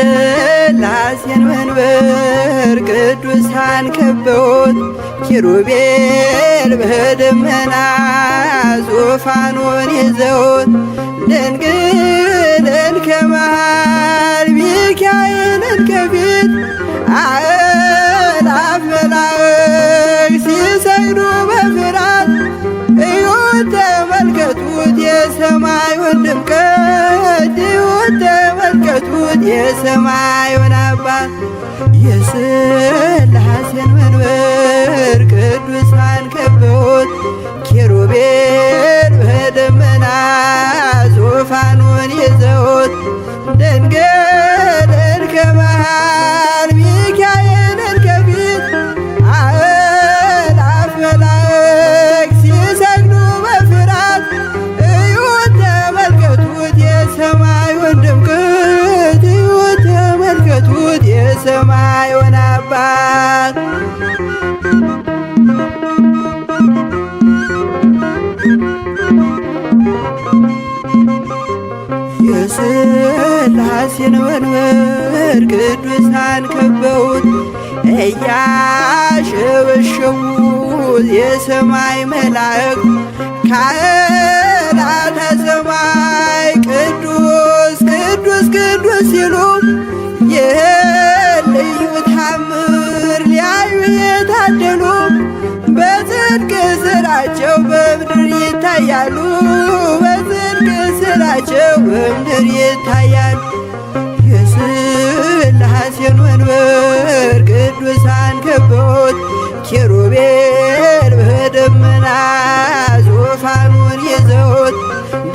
የሥላሴን መንበር ቅዱሳን ከበውት ኪሩቤል በደመና ዙፋኑን ይዘውት ድንግልን ከመሃል ሚካኤልን ከፊት አእላፍ መላእክት ሲሰግዱ በፍርሃት እዩት ተመልከቱት የሰማዩን ድምቀት እዩት ተመልከቱት የሰማዩን አባት የሥላሴን መንበር ቅዱሳን ከበውት ኪሩቤል በደመና ዙፋኑን ይዘውት ድንግልን ከመሃል ሚካኤልን ከፊት አእላፍ መላእክት ሲሰግዱ በፍርሃት እዩት ተመልከቱት የሰማዩን ድምቀት እዩት ተመልከቱት የሰማዩን አባት የሥላሴን መንበር ቅዱሳን ከበውት እያሸበሸቡ የሰማይ መላእክት ካህናተ ሰማይ ቅዱስ ቅዱስ ቅዱስ ሲሉ ይህን ልዩ ታምር ሊያዩ የታደሉ በጽድቅ ሥራቸው በምድር ይታያሉ በጽድቅ ሥራቸው በምድር ይታያሉ። የሥላሴን መንበር ቅዱሳን ከበውት ኪሩቤል በደመና ዙፋኑን ይዘውት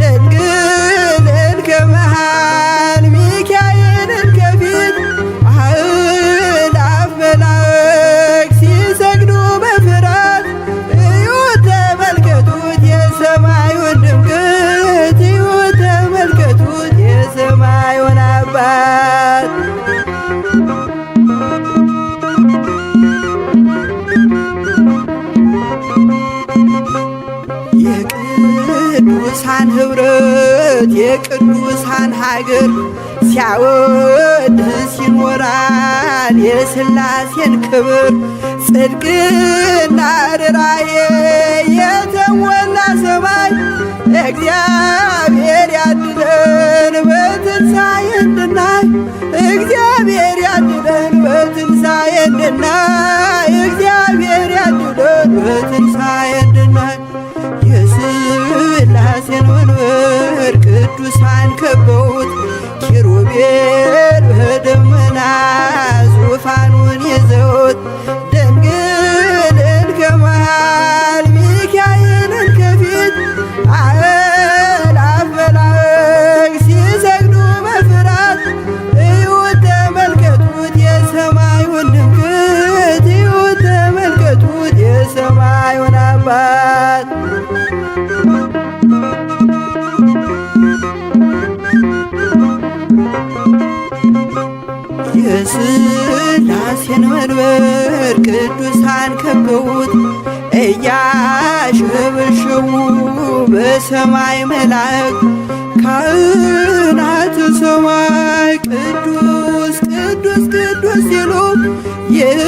ድንግልን ከመሃል ሚካኤልን ከፊት አእላፍ መላእክት ሲሰግዱ በፍርሃት እዩት ተመልከቱት የሰማዩን ድምቀት እዩት ተመልከቱት የሰማዩን አባት የቅዱሳን ኅብረት የቅዱሳን ሀገር ሲያወድስ ይኖራል የሥላሴን ክብር ጽድቅና ርራዬ የተሞላ ሰማይ እግዚአብሔር ያድነን በትንሣኤ እንድናይ እግዚአብሔር ያድነን በትንሣኤ እንድናይ እግዚአብሔር ያድነን በትንሣኤ እንድናይ የሥላሴን መንበር ቅዱሳን ከበውት ኪሩቤል በደመና ዙፋኑን ይዘውት ድንግልን ከመሃል ሚካኤልን ከፊት አእላፍ መላእክት ሲሰግዱ በፍርሃት እዩት ተመልከቱት የሰማዩን ድምቀት እዩት ተመልከቱት የሰማዩን አባት የሥላሴን መንበር ቅዱሳን ከበውት እያሸበሸቡ በሰማይ መላእክት ካህናተ ሰማይ ቅዱስ ቅዱስ ቅዱስ ሲሉ ይህን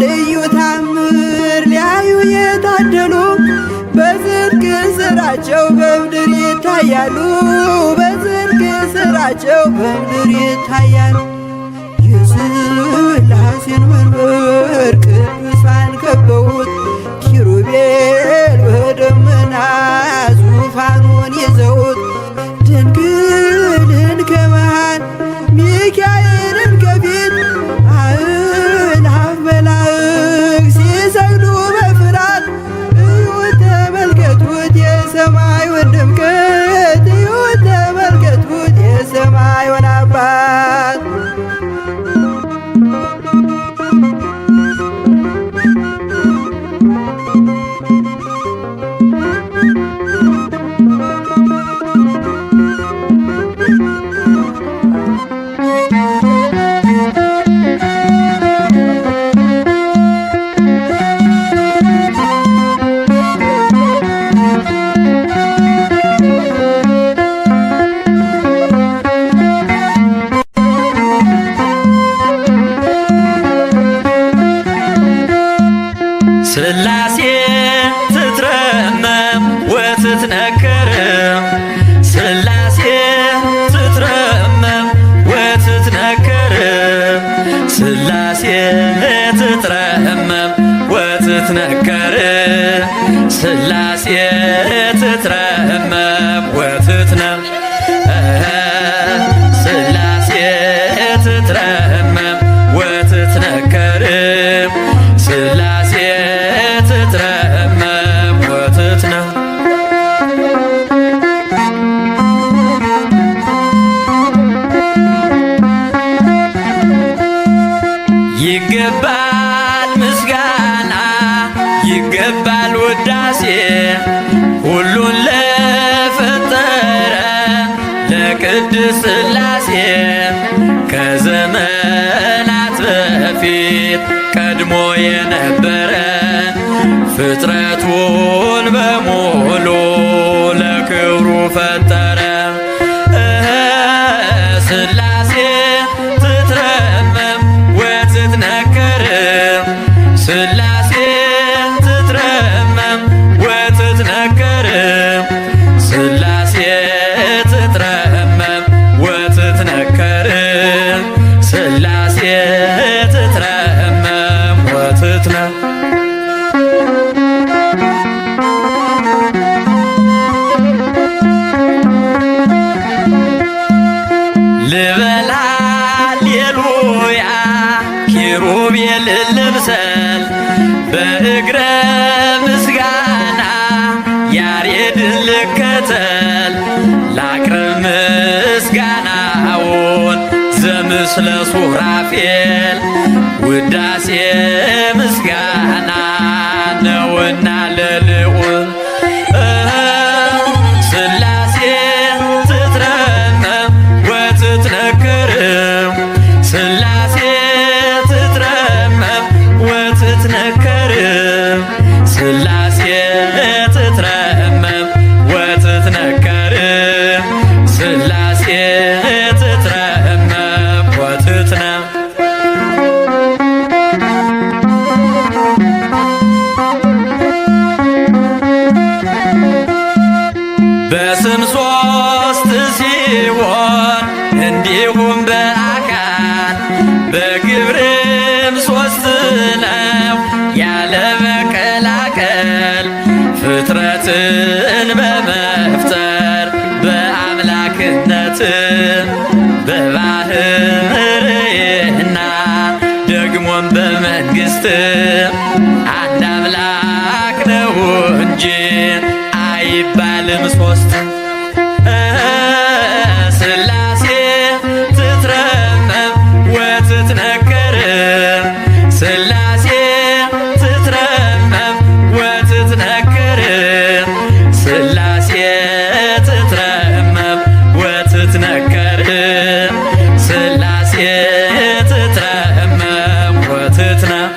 ልዩ ታምር ሊያዩ የታደሉ በጽድቅ ሥራቸው በምድር ይታያሉ በጽድቅ ሥራቸው በምድር ይታያሉ። የሥላሴን መንበር ቅዱሳን ከበውት ኪሩቤል በደመና ዙፋኑን ይዘውት ድንግልን ከመሃል ሚካኤልን ከፊት አእላፍ መላእክት ሲሰግዱ በፍርሃት እዩት ተመልከቱት የሰማዩን ድምቀት እዩት ተመልከቱት የሰማዩን አባት ቅድስት ሥላሴ ከዘመናት በፊት ቀድሞ የነበረ ፍጥረቱን በሙሉ ለክብሩ ፈጠረ። ሥላሴ ትትረመም ወትትነከር ሥላሴ ትትረመም ወትትነከር ሥላሴ ትትረመም ወትትነከር ሥላሴ ትትረመም ወትትነከር ልበል ሃሌሉያ ኪሩቤል ልምሰል በእግረ ምስጋና ያሬድን ልከተል ላቅርብ ምስጋናውን ዘምስለ ሱራፌል ውዳሴ ምስጋና ነውና ለልዑል ሥላሴ ትትረመም ወትትነከር ሥላሴ ትትረመም ወትትነከር ሥላሴ ትትረመም ወትትነከር ሥላሴ ትትረመም ወትትነከር በስም ሦስት ሲሆን እንዲሁም በአካል በግብርም ሦስት ነው ያለ መቀላቀል ፍጥረትን በመፍጠር በአምላክነት በባህርይና ደግሞም በመንግሥት አንድ አምላክ ነው እንጂ አይባልም ሦስት። ሥላሴ ትትረመም ወትትነከር ሥላሴ ትትረመም ወትትነከር ሥላሴ ትትረመም ወትትነከር ሥላሴ ትትረመም ወትትነከር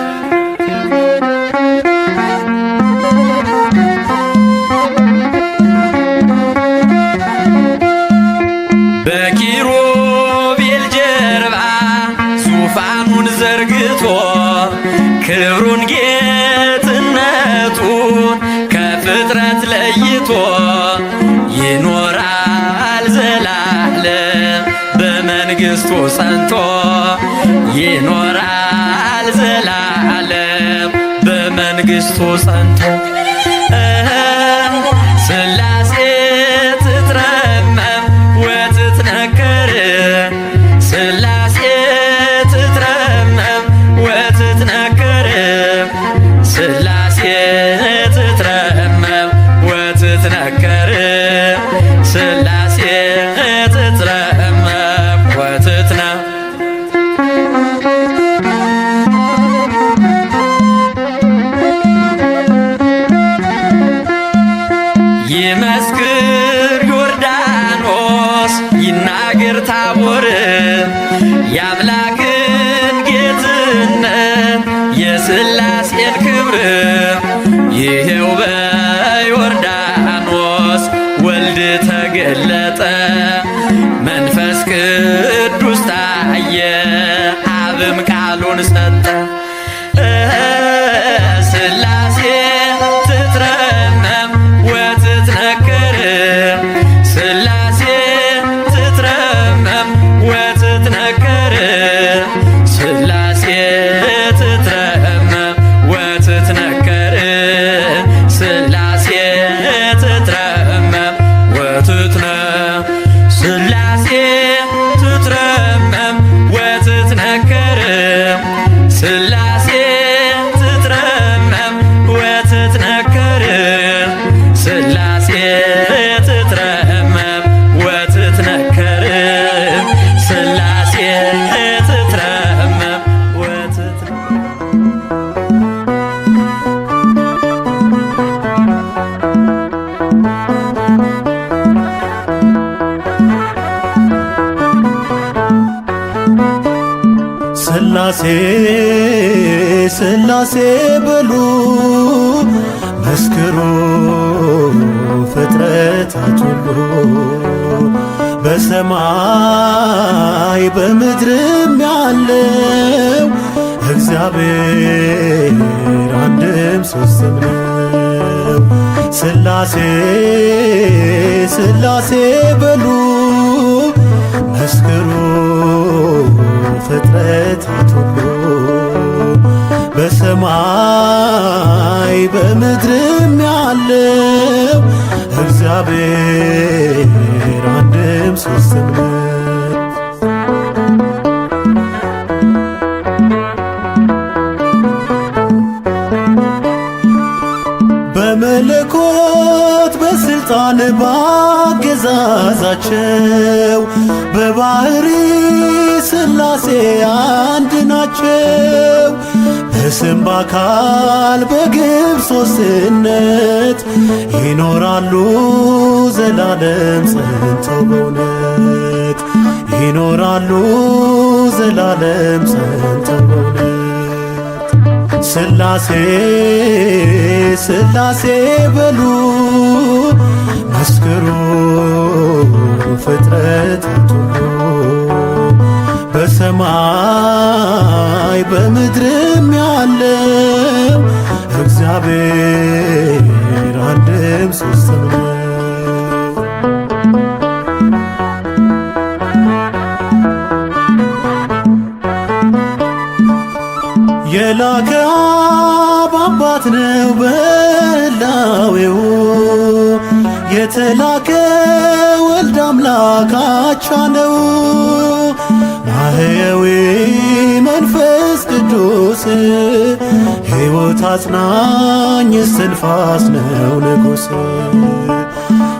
በኪሩቤል ጀርባ ዙፋኑን ዘርግቶ ክብሩን ጌትነቱን ከፍጥረት ለይቶ ይኖራል ዘላለም በመንግሥቱ ጸንቶ ይኖራል ዘላለም በመንግሥቱ ጸንቶ ሥላሴ ትትረመም ወትትነከር ሥላሴ ትትረመም ወትትነከር ሥላሴ ትትረመም ወትትነከር ሥላሴ ትትረመም ወትትነከር ይመስክር ዮርዳኖስ ይናገር ታቦር የአምላክን ጌትነት የሥላሴን ክብር ይሄው በዮርዳኖስ ወልድ ተገለጠ መንፈስ ቅዱስ ታየ አብም ቃሉን ሰጠ ሥላሴ ትትረመም ወትትነከር ሥላሴ ትትረመም ወትትነከር ሥላሴ ትትረመም ወትትነከር ሥላሴ ትትረመም ወትትነከር ሥላሴ ትትረመም ወትትነከር ሥላሴ ትትረመም ወትትነከር ሥላሴ ትትረመም ወትትነከር ሥላሴ ትትረመም ወትትነከር ስላሴ ስላሴ በሉ መስክሩ ፍጥረታት ሁሉ በሰማይ በምድርም ያለው እግዚአብሔር አንድም ሦስትም ነው። ስላሴ ስላሴ በሉ መስክሩ ፍጥረታት ሁሉ በሰማይ በምድርም ያለው እግዚአብሔር አንድም ሦስትም ነው። በመለኮት በስልጣን ባገዛዛቸው በባህሪ ስላሴ አንድ ናቸው። በስም በአካል በግብር ሦስትነት ይኖራሉ ዘላለም ጸንተው በእውነት ይኖራሉ ዘላለም ጸንተው በእውነት ስላሴ ስላሴ በሉ መስክሩ ፍጥረታት ሁሉ በሰማይ በምድርም ያለው እግዚአብሔር አንድም ሦስትም ነው። የላከ አብ አባት ነው በህላዌው የተላከ ወልድ አምላክ አቻ ነው። ማህየዊ መንፈስ ቅዱስ ሕይወት አጽናኝ እስትንፋስ ነው ንጉሥ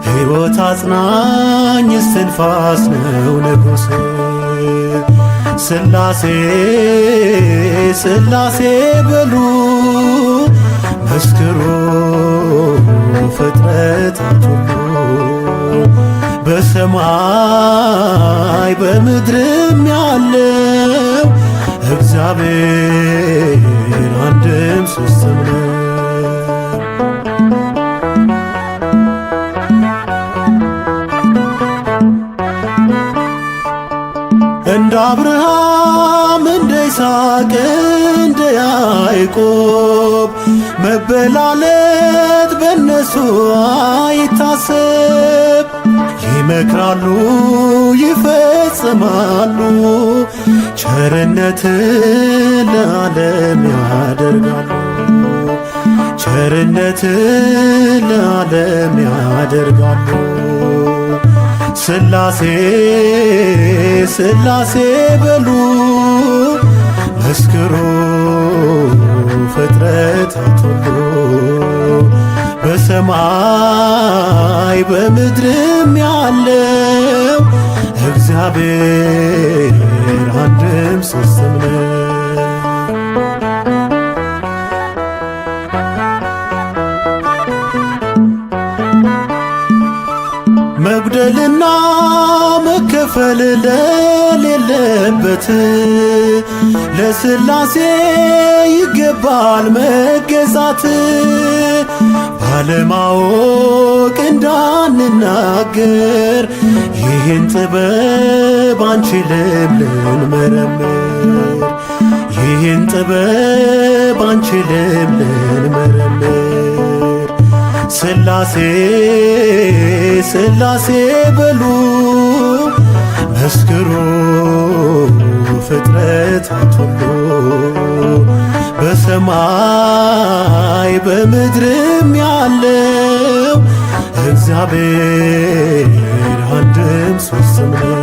ሕይወት አጽናኝ እስትንፋስ ነው ንጉሥ ስላሴ ስላሴ በሉ መስክሩ ፍጥረታት ሁሉ በሰማይ በምድርም ያለው እግዚአብሔር አንድም ሦስትም ነው። እንደ አብርሃም እንደ ይስሐቅ እንደ ያዕቆብ መበላለት በነሱ አይታሰብ። ይመክራሉ ይፈጽማሉ ቸርነት ለዓለም ያደርጋሉ ቸርነት ለዓለም ያደርጋሉ። ስላሴ ስላሴ በሉ መስክሩ ፍጥረታት ሁሉ በሰማይ በምድርም ያለው እግዚአብሔር አንድም ሦስትም ነው። መጉደልና መከፈል ለሌለበት ለስላሴ ይገባል መገዛት። ባለማወቅ እንዳንናገር ይህን ጥበብ አንችልም ልንመረምር ይህን ጥበብ አንችልም ልንመረምር። ስላሴ ስላሴ በሉ መስክሩ ፍጥረታት ሁሉ በሰማይ በምድርም ያለው እግዚአብሔር አንድም ሦስትም ነው።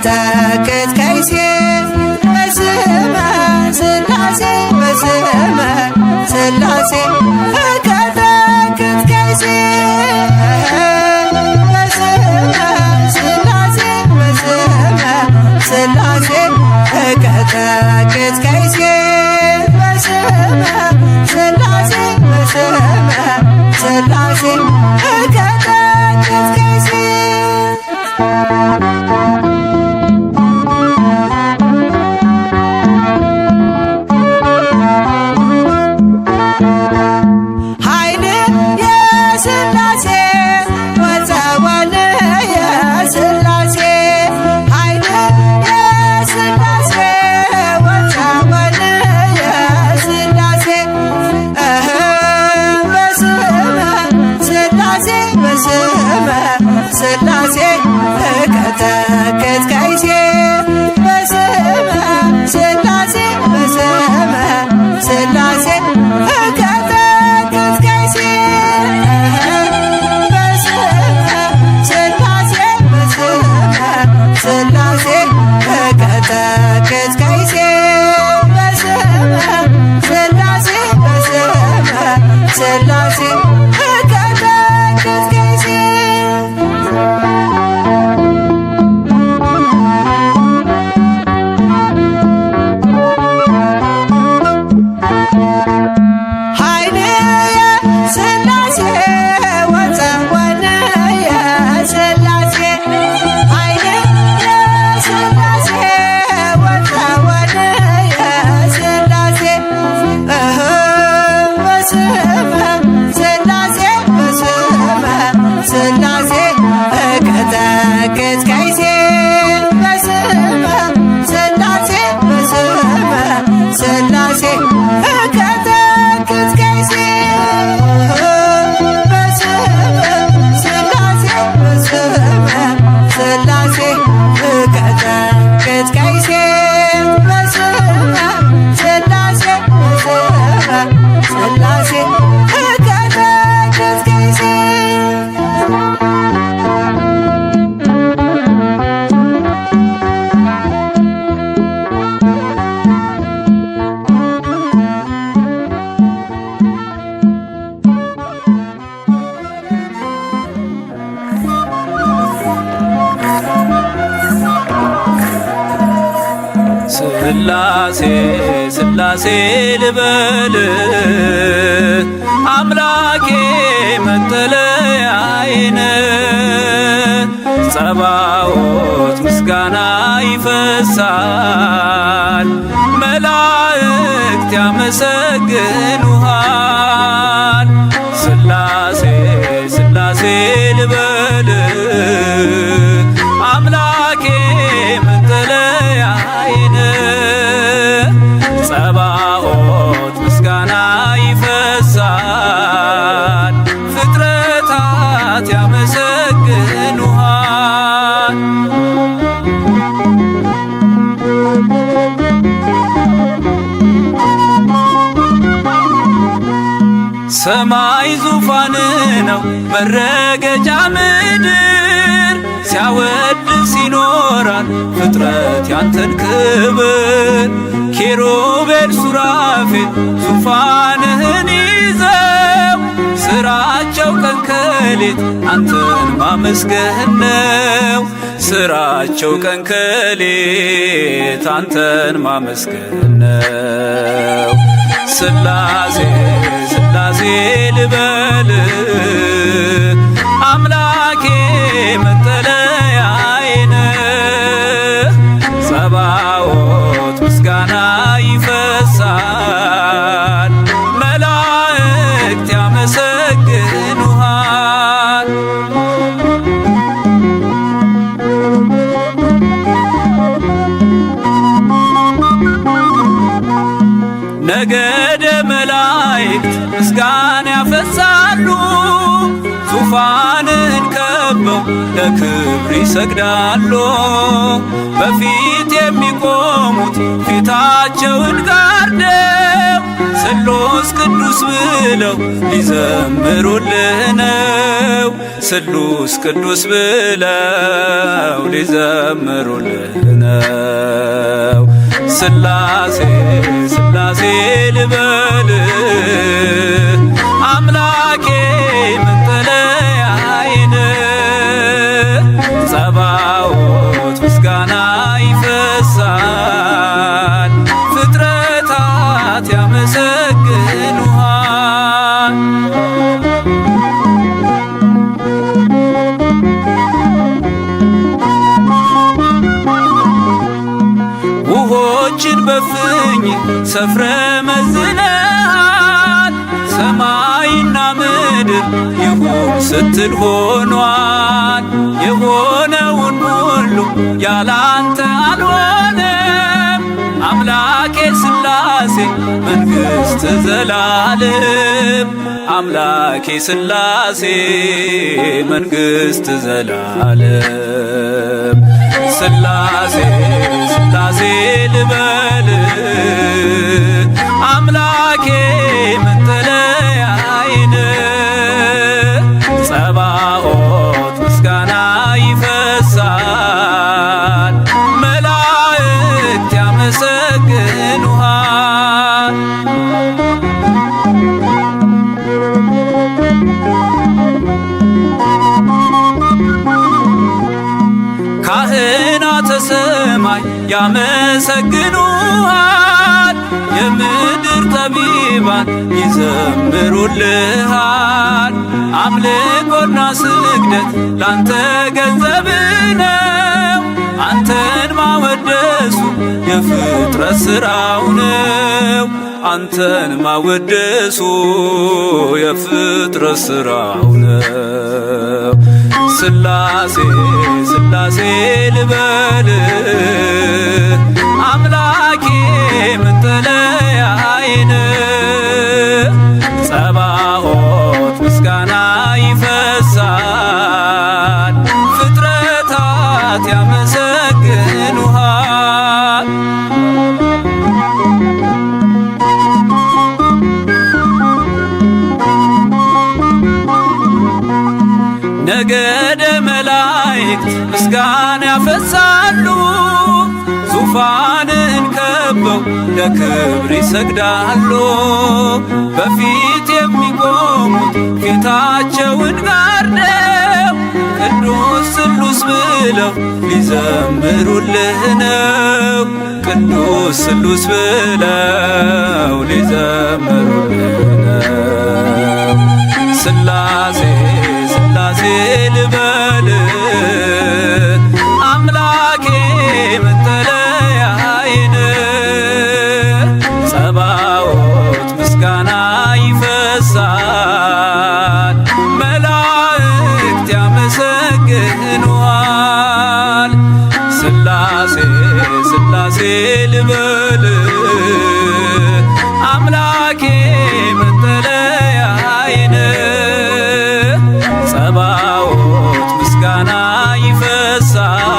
እቀጠቅጥ ከይሴ በስመ ሥላሴ በስመ ሥላሴ እቀጠቅጥ ከይሴ በስመ ሥላሴ በስመ ሥላሴ እቀጠቅጥ ከይሴ በስመ ሥላሴ በስመ ሥላሴ እቀጠቅጥ ከይሴ ኃይል የሥላሴ ወፀወል የሥላሴ ኃይል የሥላሴ ወፀወል የሥላሴ በስመ ሥላሴ በስመ ሥላሴ እቀጠቅጥ ከይሴ በስመ ሥላሴ በስመ ሥላሴ እቀጠቅጥ ከይሴ በስመ ሥላሴ በስመ ሥላሴ እቀጠቅጥ ከይሴ በስመ ሥላሴ በስመ ሥላሴ እቀጠቅጥ ከይሴ ኃይል የሥላሴ ወፀወል የሥላሴ ኃይል የሥላሴ ወፀወል የሥላሴ በስመ ሥላሴ በስመ ሥላሴ እቀጠቅጥ ከይሴ በስመ ሥላሴ በስመ ሥላሴ እቀጠቅጥ ከይሴ በስመ ሥላሴ በስመ ሥላሴ እቀጠቅጥ ከይሴ በስመ ሥላሴ በስመ ሥላሴ እቀጠቅጥ ከይሴ ሥላሴ ሥላሴ ልበል አምላኬ መጠለያዬን ጸባዖት ምስጋና ይፈሳል መላእክት ያመሰግኑሃል ሥላሴ ሥላሴ ልበል አምላኬ መጠለያዬን ጸባዖት ምስጋና ይፈሳል ፍጥረታት ያመሰግኑሃል ሰማይ ዙፋን ነው መረገጫ ምድር ሲያወድስ ይኖራል ፍጥረት ያንተን ክብር ኪሩቤል ሱራፌል ዙፋንህን ይዘው ስራቸው ቀን ከሌት አንተን ማመስገን ነው ስራቸው ቀን ከሌት አንተን ማመስገን ነው ሥላሴ ሥላሴ ልበል አምላኬ መጠለያዬን ጸባዖት ምስጋና ይፈሳል መላእክት ያመሰግኑሃል ነገደ መላእክት ምስጋና ያፈሳሉ ዙፋንን ከበው ለክብር ይሰግዳሉ በፊት የሚቆሙት ፊታቸውን ጋርደው ስሉስ ቅዱስ ብለው ሊዘምሩልህ ነው። ስሉስ ቅዱስ ብለው ሊዘምሩልህ ነው። ስላሴ ስላሴ ልበልህ አምላኬ መጠለያዬን ጸባዖት ምስጋና ይፈሳል ፍጥረታት ያመሰግኑሃል። ውሆችን በፍኝ ሰፍረ መዝነሃል ሰማይና ምድር ይሁን ስትል ሆኗል። የሆነውን ሁሉ ያላንተ አልሆነም። አምላኬ ስላሴ መንግሥት ዘላለም አምላኬ ስላሴ መንግሥት ዘላለም ስላሴ ስላሴ ልበልህ አምላኬ መጠለያዬን ጸባዖት ምስጋና ይፈሳል መላእክት ያመሰግኑሃል። ካህናተ ሰማይ ያመሰግኑሃል የምድር ጠቢባን ይዘምሩልሃል። አምልኮና ስግደት ላንተ ገንዘብ ነው። አንተን ማወደሱ የፍጥረት ሥራው ነው። አንተን ማወደሱ የፍጥረት ሥራው ነው። ስላሴ ስላሴ ልበልህ አምላኬ መጠለያዬን ጸባዖት ምስጋና ይፈሳል ፍጥረታት ያመሰግኑሃል። ነገደ መላእክት ምስጋና ያፈሳሉ ዙፋንን ከበው ለክብር ይሰግዳሉ። በፊት የሚቆሙት ፊታቸውን ጋርደው ቅዱስ ስሉስ ብለው ሊዘምሩልህ ነው። ቅዱስ ስሉስ ብለው ሊዘምሩልህ ነው። ስላሴ ስላሴ ልበልህ አምላኬ መጠለያዬን ጸባዖት ምስጋና ይፈሳል መላእክት ያመሰግኑሃል። ስላሴ ስላሴ ልበልህ አምላኬ መጠለያዬን ጸባዖት ምስጋና ይፈሳል